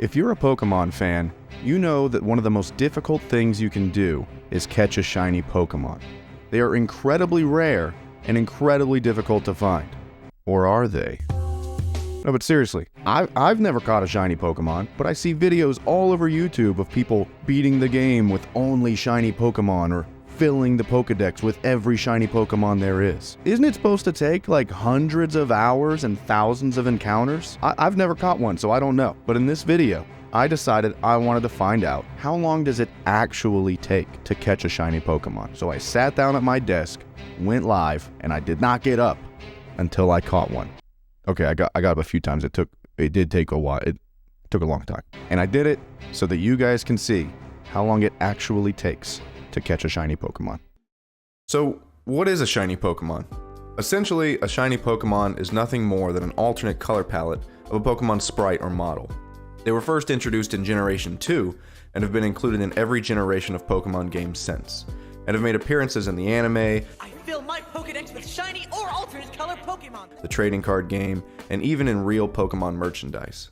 If you're a Pokemon fan, you know that one of the most difficult things you can do is catch a shiny Pokemon. They are incredibly rare and incredibly difficult to find. Or are they? No, but seriously, I've never caught a shiny Pokemon, but I see videos all over YouTube of people beating the game with only shiny Pokemon or filling the Pokedex with every shiny Pokemon there is. Isn't it supposed to take like hundreds of hours and thousands of encounters? I've never caught one, so I don't know. But in this video, I decided I wanted to find out how long does it actually take to catch a shiny Pokemon. So I sat down at my desk, went live, and I did not get up until I caught one. Okay, I got up a few times. It did take a while. It took a long time. And I did it so that you guys can see how long it actually takes to catch a shiny Pokemon. So, what is a shiny Pokemon? Essentially, a shiny Pokemon is nothing more than an alternate color palette of a Pokemon sprite or model. They were first introduced in Generation 2 and have been included in every generation of Pokemon games since, and have made appearances in the anime, I fill my Pokedex with shiny or alternate color Pokemon, the trading card game, and even in real Pokemon merchandise.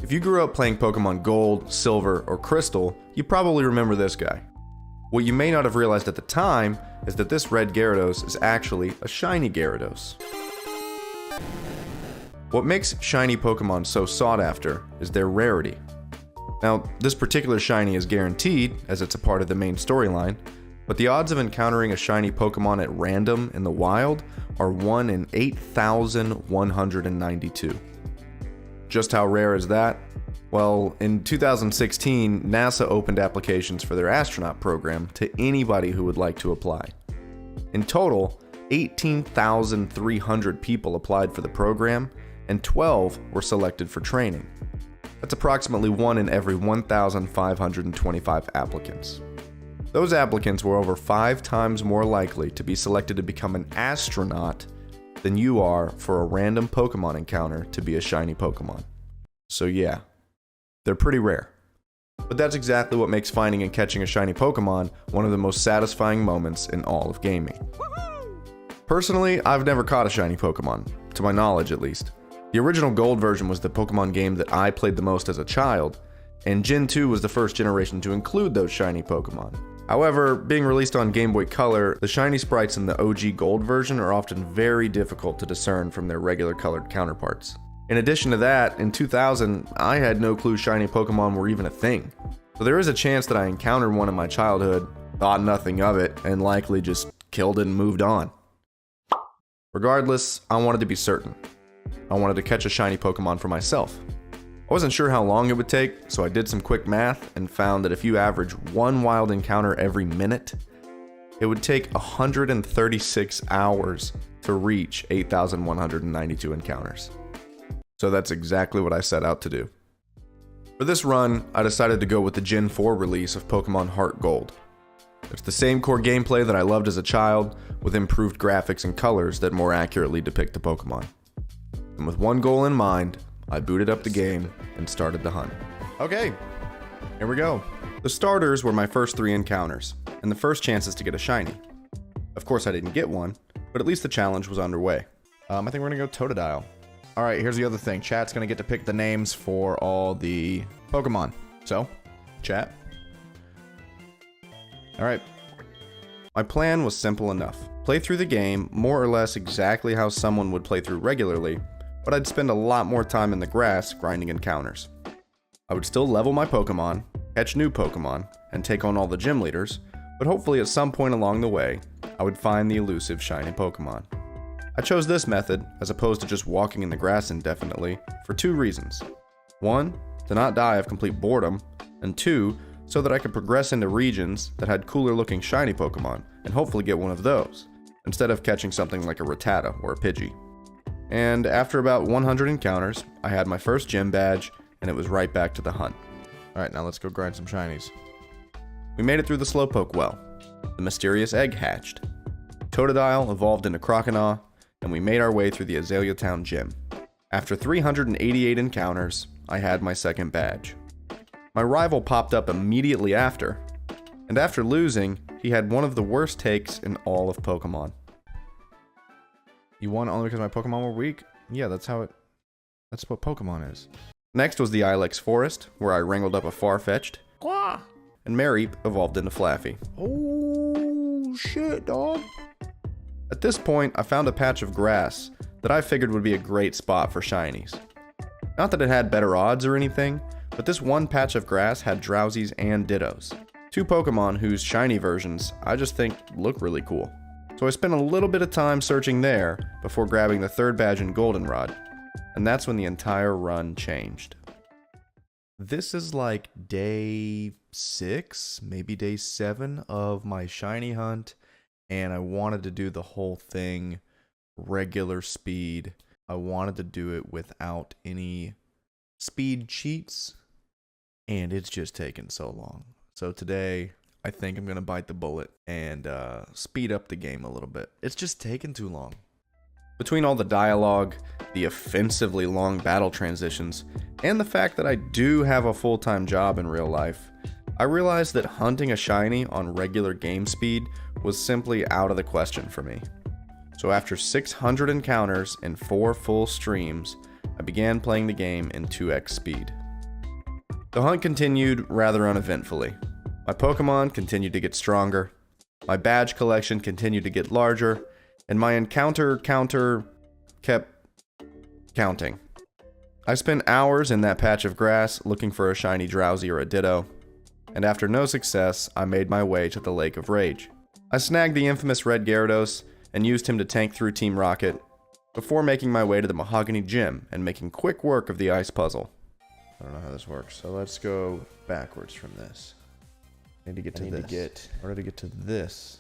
If you grew up playing Pokemon Gold, Silver, or Crystal, you probably remember this guy. What you may not have realized at the time is that this red Gyarados is actually a shiny Gyarados. What makes shiny Pokemon so sought after is their rarity. Now, this particular shiny is guaranteed, as it's a part of the main storyline, but the odds of encountering a shiny Pokemon at random in the wild are 1 in 8,192. Just how rare is that? Well, in 2016, NASA opened applications for their astronaut program to anybody who would like to apply. In total, 18,300 people applied for the program, and 12 were selected for training. That's approximately 1 in every 1,525 applicants. Those applicants were over 5 times more likely to be selected to become an astronaut than you are for a random Pokemon encounter to be a shiny Pokemon. So yeah, they're pretty rare. But that's exactly what makes finding and catching a shiny Pokemon one of the most satisfying moments in all of gaming. Personally, I've never caught a shiny Pokemon, to my knowledge at least. The original Gold version was the Pokemon game that I played the most as a child, and Gen 2 was the first generation to include those shiny Pokemon. However, being released on Game Boy Color, the shiny sprites in the OG Gold version are often very difficult to discern from their regular colored counterparts. In addition to that, in 2000, I had no clue shiny Pokemon were even a thing. So there is a chance that I encountered one in my childhood, thought nothing of it, and likely just killed it and moved on. Regardless, I wanted to be certain. I wanted to catch a shiny Pokemon for myself. I wasn't sure how long it would take, so I did some quick math and found that if you average 1 wild encounter every minute, it would take 136 hours to reach 8,192 encounters. So that's exactly what I set out to do. For this run, I decided to go with the Gen 4 release of Pokemon Heart Gold. It's the same core gameplay that I loved as a child, with improved graphics and colors that more accurately depict the Pokemon. And with one goal in mind, I booted up the game and started the hunt. Okay, here we go. The starters were my first 3 encounters, and the first chances to get a shiny. Of course I didn't get one, but at least the challenge was underway. I think we're gonna go Totodile. Alright, here's the other thing. Chat's gonna get to pick the names for all the Pokemon. So, chat. Alright. My plan was simple enough. Play through the game more or less exactly how someone would play through regularly, but I'd spend a lot more time in the grass grinding encounters. I would still level my Pokemon, catch new Pokemon, and take on all the gym leaders, but hopefully at some point along the way, I would find the elusive shiny Pokemon. I chose this method, as opposed to just walking in the grass indefinitely, for 2 reasons. 1, to not die of complete boredom, and 2, so that I could progress into regions that had cooler looking shiny Pokemon, and hopefully get one of those, instead of catching something like a Rattata or a Pidgey. And after about 100 encounters, I had my first gym badge, and it was right back to the hunt. Alright, now let's go grind some shinies. We made it through the Slowpoke well. The mysterious egg hatched. Totodile evolved into Croconaw, and we made our way through the Azalea Town gym. After 388 encounters, I had my second badge. My rival popped up immediately after, and after losing, he had one of the worst takes in all of Pokemon. You won only because my Pokemon were weak? Yeah, that's what Pokemon is. Next was the Ilex Forest, where I wrangled up a Farfetch'd, and Mareep evolved into Flaffy. Oh, shit, dog. At this point, I found a patch of grass that I figured would be a great spot for shinies. Not that it had better odds or anything, but this one patch of grass had Drowsies and Dittos. Two Pokemon whose shiny versions I just think look really cool. So I spent a little bit of time searching there before grabbing the third badge in Goldenrod, and that's when the entire run changed. This is like day 6, maybe day 7 of my shiny hunt, and I wanted to do the whole thing regular speed. I wanted to do it without any speed cheats, and it's just taken so long. So today, I think I'm going to bite the bullet and speed up the game a little bit. It's just taken too long. Between all the dialogue, the offensively long battle transitions, and the fact that I do have a full-time job in real life, I realized that hunting a shiny on regular game speed was simply out of the question for me. So after 600 encounters and 4 full streams, I began playing the game in 2x speed. The hunt continued rather uneventfully. My Pokemon continued to get stronger, my badge collection continued to get larger, and my encounter counter kept counting. I spent hours in that patch of grass looking for a shiny Drowsy or a Ditto, and after no success, I made my way to the Lake of Rage. I snagged the infamous Red Gyarados and used him to tank through Team Rocket, before making my way to the Mahogany Gym and making quick work of the ice puzzle. I don't know how this works, so let's go backwards from this. I need to get to this. In order to get to this.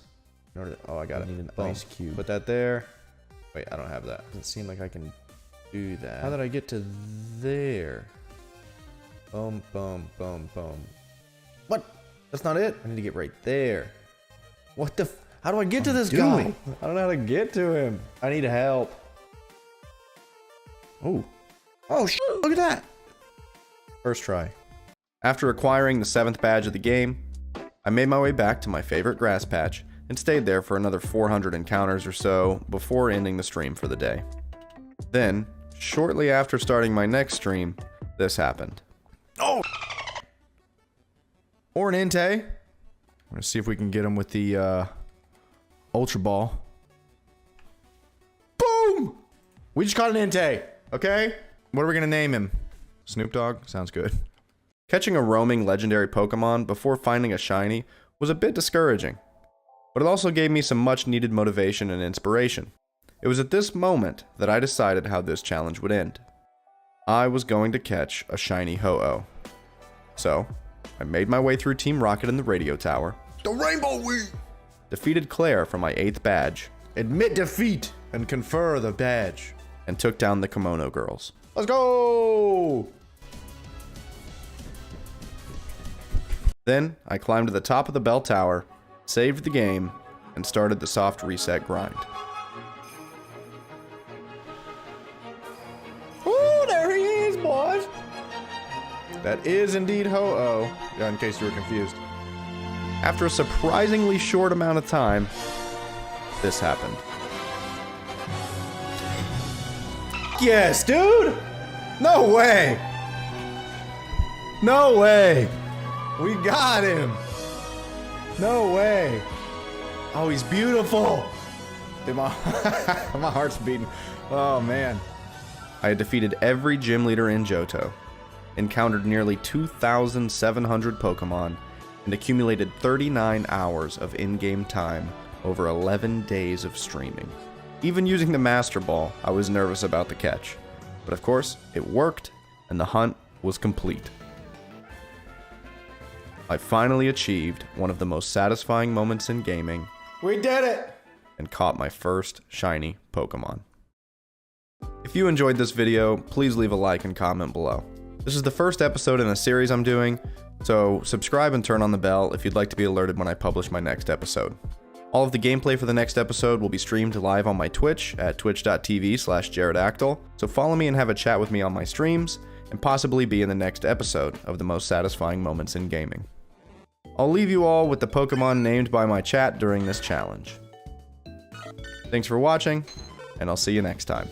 Oh, I got it. I need an ice cube. Put that there. Wait, I don't have that. Doesn't seem like I can do that. How did I get to there? Boom, boom, boom, boom. What? That's not it. I need to get right there. What the how do I get to this guy? I don't know how to get to him. I need help. Oh. Oh, shit. Look at that. First try. After acquiring the 7th badge of the game, I made my way back to my favorite grass patch and stayed there for another 400 encounters or so before ending the stream for the day. Then, shortly after starting my next stream, this happened. Oh! Or an Entei. I'm gonna see if we can get him with the Ultra Ball. Boom! We just caught an Entei, okay? What are we gonna name him? Snoop Dogg? Sounds good. Catching a roaming legendary Pokemon before finding a shiny was a bit discouraging, but it also gave me some much needed motivation and inspiration. It was at this moment that I decided how this challenge would end. I was going to catch a shiny Ho-Oh. So, I made my way through Team Rocket in the radio tower. The Rainbow Wii! Defeated Claire for my 8th badge. Admit defeat and confer the badge. And took down the Kimono Girls. Let's go! Then, I climbed to the top of the bell tower, saved the game, and started the soft reset grind. Ooh, there he is, boys! That is indeed Ho-Oh, in case you were confused. After a surprisingly short amount of time, this happened. Yes, dude! No way! No way! We got him! No way! Oh, he's beautiful! Dude, my heart's beating. Oh, man. I had defeated every gym leader in Johto, encountered nearly 2,700 Pokemon, and accumulated 39 hours of in-game time over 11 days of streaming. Even using the Master Ball, I was nervous about the catch. But of course, it worked, and the hunt was complete. I finally achieved one of the most satisfying moments in gaming. We did it! And caught my first shiny Pokemon. If you enjoyed this video, please leave a like and comment below. This is the first episode in a series I'm doing, so subscribe and turn on the bell if you'd like to be alerted when I publish my next episode. All of the gameplay for the next episode will be streamed live on my Twitch at twitch.tv/Jarodactyl, so follow me and have a chat with me on my streams, and possibly be in the next episode of the most satisfying moments in gaming. I'll leave you all with the Pokemon named by my chat during this challenge. Thanks for watching, and I'll see you next time.